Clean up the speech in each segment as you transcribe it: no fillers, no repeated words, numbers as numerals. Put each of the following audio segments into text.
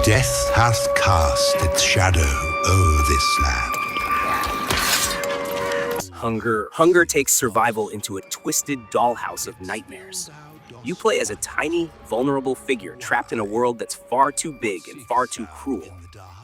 Death hath cast its shadow o'er this land. Hunger takes survival into a twisted dollhouse of nightmares. You play as a tiny, vulnerable figure trapped in a world that's far too big and far too cruel.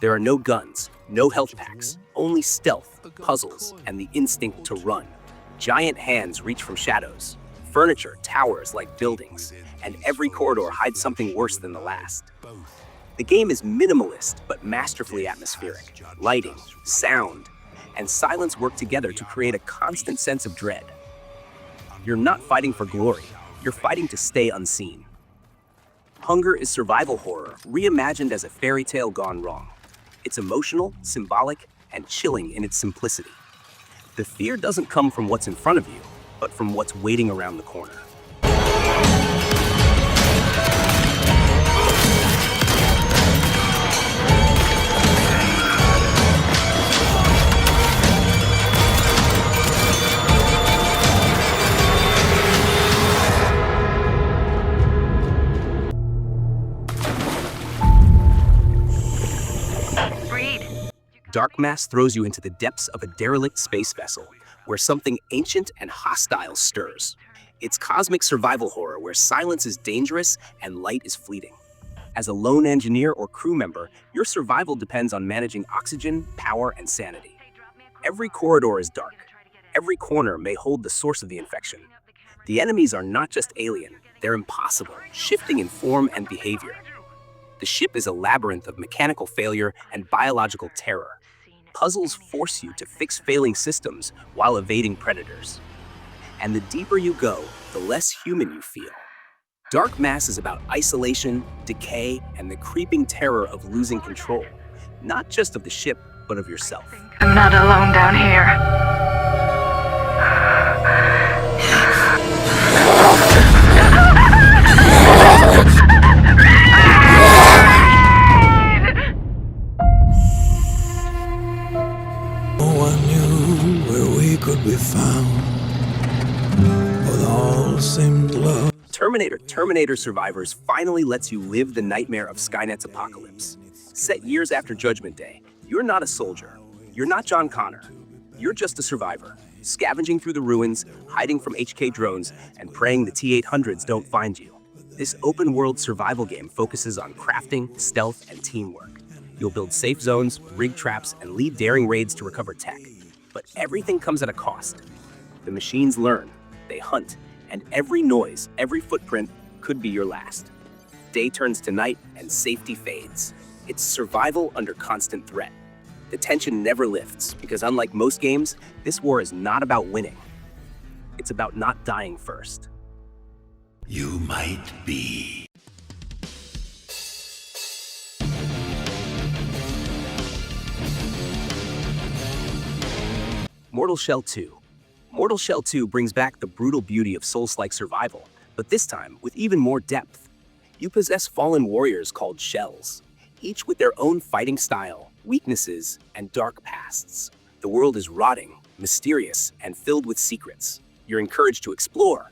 There are no guns, no health packs, only stealth, puzzles, and the instinct to run. Giant hands reach from shadows. Furniture towers like buildings, and every corridor hides something worse than the last. The game is minimalist but masterfully atmospheric. Lighting, sound, and silence work together to create a constant sense of dread. You're not fighting for glory, you're fighting to stay unseen. Hunger is survival horror, reimagined as a fairy tale gone wrong. It's emotional, symbolic, and chilling in its simplicity. The fear doesn't come from what's in front of you, but from what's waiting around the corner. Dark Mass throws you into the depths of a derelict space vessel, where something ancient and hostile stirs. It's cosmic survival horror where silence is dangerous and light is fleeting. As a lone engineer or crew member, your survival depends on managing oxygen, power, and sanity. Every corridor is dark. Every corner may hold the source of the infection. The enemies are not just alien, they're impossible, shifting in form and behavior. The ship is a labyrinth of mechanical failure and biological terror. Puzzles force you to fix failing systems while evading predators. And the deeper you go, the less human you feel. Dark Mass is about isolation, decay, and the creeping terror of losing control, not just of the ship, but of yourself. I'm not alone down here. Could be found with all seemed love. Terminator Survivors finally lets you live the nightmare of Skynet's apocalypse. Set years after Judgment Day, you're not a soldier. You're not John Connor. You're just a survivor, scavenging through the ruins, hiding from HK drones, and praying the T-800s don't find you. This open-world survival game focuses on crafting, stealth, and teamwork. You'll build safe zones, rig traps, and lead daring raids to recover tech. But everything comes at a cost. The machines learn, they hunt, and every noise, every footprint could be your last. Day turns to night and safety fades. It's survival under constant threat. The tension never lifts because unlike most games, this war is not about winning. It's about not dying first. You might be. Mortal Shell 2. Mortal Shell 2 brings back the brutal beauty of Souls-like survival, but this time with even more depth. You possess fallen warriors called Shells, each with their own fighting style, weaknesses, and dark pasts. The world is rotting, mysterious, and filled with secrets. You're encouraged to explore,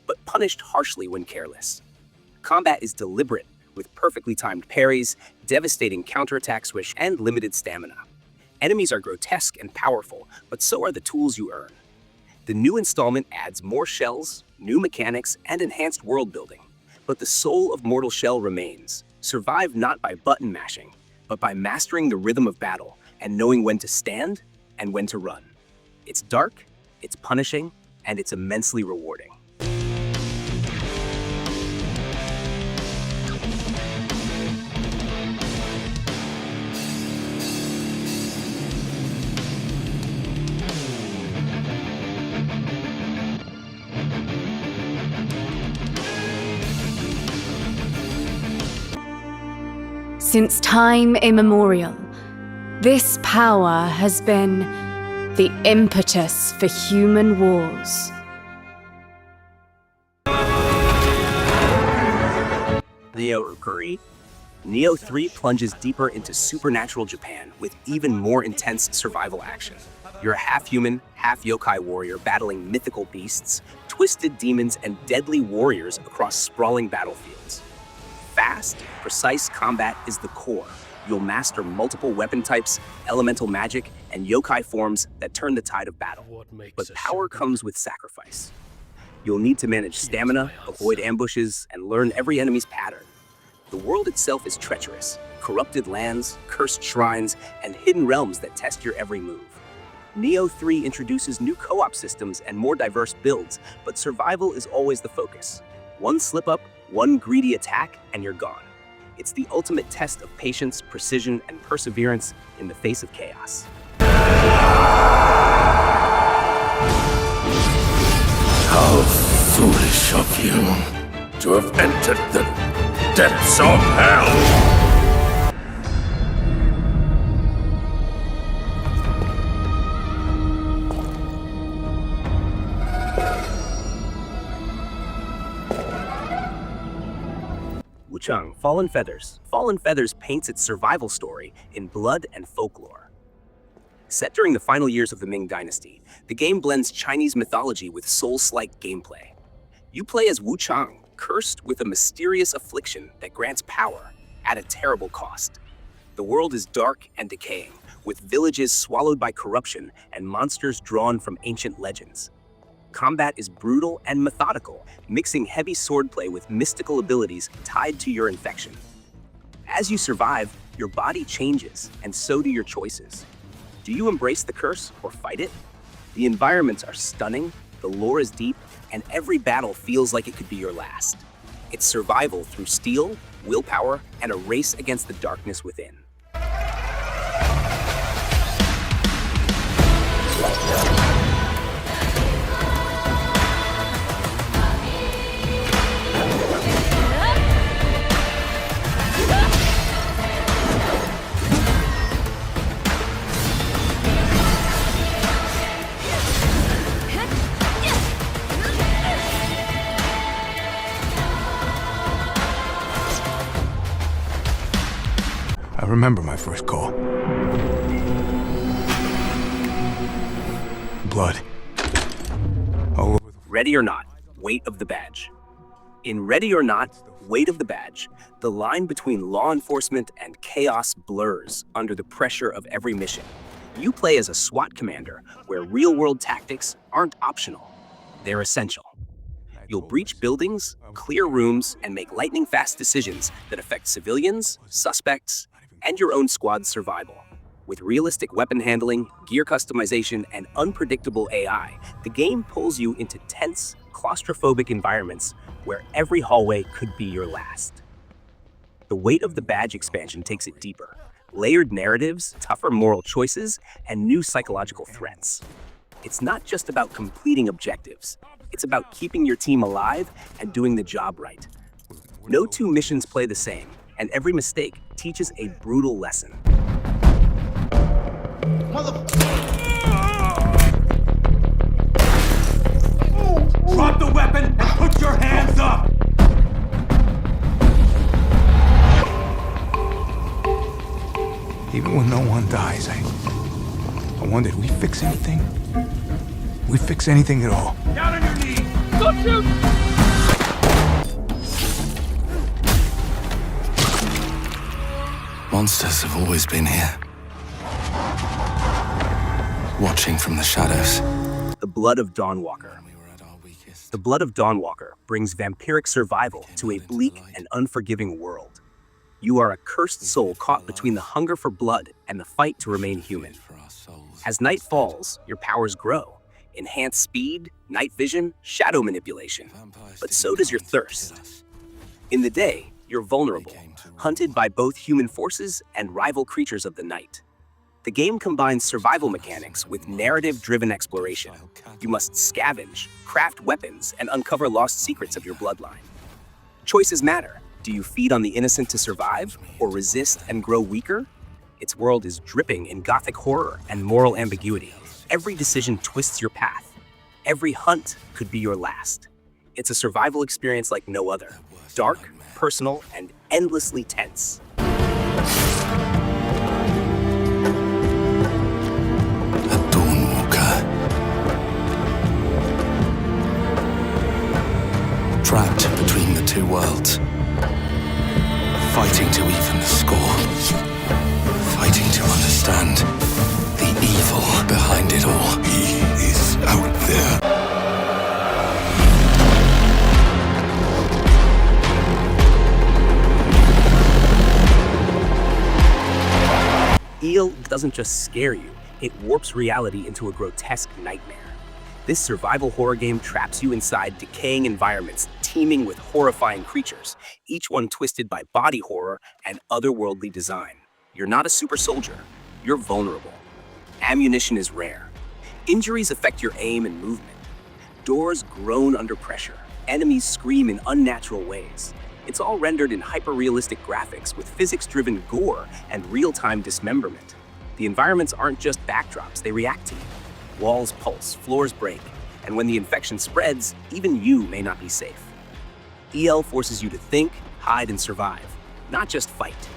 but punished harshly when careless. Combat is deliberate, with perfectly timed parries, devastating counterattacks, and limited stamina. Enemies are grotesque and powerful, but so are the tools you earn. The new installment adds more shells, new mechanics, and enhanced world building. But the soul of Mortal Shell remains. Survive not by button mashing, but by mastering the rhythm of battle and knowing when to stand and when to run. It's dark, it's punishing, and it's immensely rewarding. Since time immemorial, this power has been the impetus for human wars. Neo 3 plunges deeper into supernatural Japan with even more intense survival action. You're a half-human, half-yokai warrior battling mythical beasts, twisted demons, and deadly warriors across sprawling battlefields. fast, precise combat is the core. You'll master multiple weapon types, elemental magic, and yokai forms that turn the tide of battle. But power comes with sacrifice. You'll need to manage stamina, avoid ambushes, and learn every enemy's pattern. The world itself is treacherous. Corrupted lands, cursed shrines, and hidden realms that test your every move. Neo 3 introduces new co-op systems and more diverse builds, but survival is always the focus. One slip-up, one greedy attack, and you're gone. It's the ultimate test of patience, precision, and perseverance in the face of chaos. How foolish of you to have entered the depths of hell! Wuchang, Fallen Feathers. Fallen Feathers paints its survival story in blood and folklore. Set during the final years of the Ming Dynasty, the game blends Chinese mythology with Souls-like gameplay. You play as Wuchang, cursed with a mysterious affliction that grants power at a terrible cost. The world is dark and decaying, with villages swallowed by corruption and monsters drawn from ancient legends. Combat is brutal and methodical, mixing heavy swordplay with mystical abilities tied to your infection. As you survive, your body changes, and so do your choices. Do you embrace the curse or fight it? The environments are stunning, the lore is deep, and every battle feels like it could be your last. It's survival through steel, willpower, and a race against the darkness within. I remember my first call. Blood. All over the... Ready or Not, Weight of the Badge. In Ready or Not, Weight of the Badge, the line between law enforcement and chaos blurs under the pressure of every mission. You play as a SWAT commander, where real-world tactics aren't optional. They're essential. You'll breach buildings, clear rooms, and make lightning-fast decisions that affect civilians, suspects, and your own squad's survival. With realistic weapon handling, gear customization, and unpredictable AI, the game pulls you into tense, claustrophobic environments where every hallway could be your last. The Weight of the Badge expansion takes it deeper. Layered narratives, tougher moral choices, and new psychological threats. It's not just about completing objectives. It's about keeping your team alive and doing the job right. No two missions play the same, and every mistake teaches a brutal lesson. Drop the weapon and put your hands up! Even when no one dies, I wonder, did we fix anything? We fix anything at all? Down on your knees! Don't shoot! Monsters have always been here, watching from the shadows. The Blood of Dawnwalker. The Blood of Dawnwalker brings vampiric survival to a bleak and unforgiving world. You are a cursed soul caught between the hunger for blood and the fight to remain human. As night falls, your powers grow. Enhanced speed, night vision, shadow manipulation. But so does your thirst. In the day, you're vulnerable, hunted by both human forces and rival creatures of the night. The game combines survival mechanics with narrative-driven exploration. You must scavenge, craft weapons, and uncover lost secrets of your bloodline. Choices matter. Do you feed on the innocent to survive, or resist and grow weaker? Its world is dripping in gothic horror and moral ambiguity. Every decision twists your path. Every hunt could be your last. It's a survival experience like no other. Dark, personal, and endlessly tense. A Dawnwalker. Trapped between the two worlds. fighting to even the score. Fighting to understand the evil behind it all. He is out there. Eel doesn't just scare you, it warps reality into a grotesque nightmare. This survival horror game traps you inside decaying environments teeming with horrifying creatures, each one twisted by body horror and otherworldly design. You're not a super soldier, you're vulnerable. Ammunition is rare. Injuries affect your aim and movement. Doors groan under pressure. Enemies scream in unnatural ways. It's all rendered in hyper-realistic graphics with physics-driven gore and real-time dismemberment. The environments aren't just backdrops, they react to you. Walls pulse, floors break, and when the infection spreads, even you may not be safe. EL forces you to think, hide, and survive, not just fight.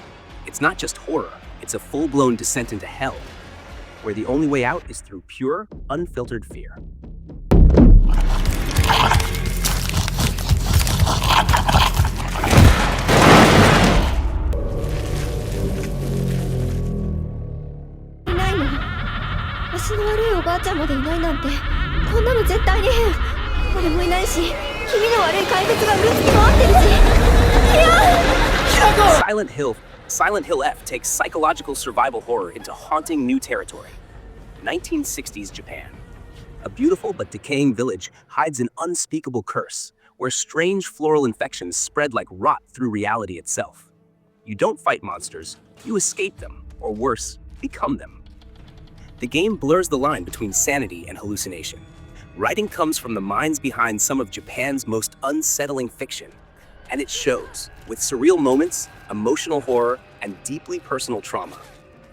It's not just horror, it's a full-blown descent into hell, where the only way out is through pure, unfiltered fear. Silent Hill F takes psychological survival horror into haunting new territory. 1960s Japan. A beautiful but decaying village hides an unspeakable curse, where strange floral infections spread like rot through reality itself. You don't fight monsters, you escape them, or worse, become them. The game blurs the line between sanity and hallucination. Writing comes from the minds behind some of Japan's most unsettling fiction, and it shows, with surreal moments, emotional horror, and deeply personal trauma.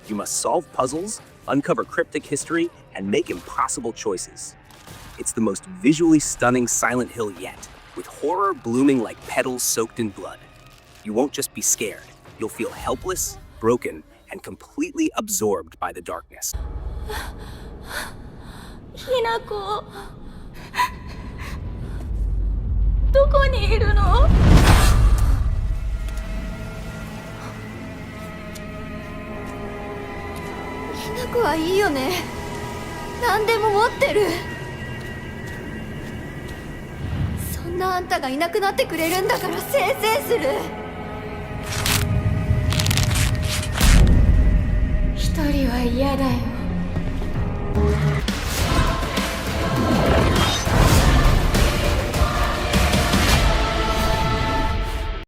You must solve puzzles, uncover cryptic history, and make impossible choices. It's the most visually stunning Silent Hill yet, with horror blooming like petals soaked in blood. You won't just be scared, you'll feel helpless, broken, and completely absorbed by the darkness. ひなこどこにいるの？ひなこはいいよね。何でも持ってる。そんなあんたがいなくなってくれるんだからせいせいする。一人は嫌だよ。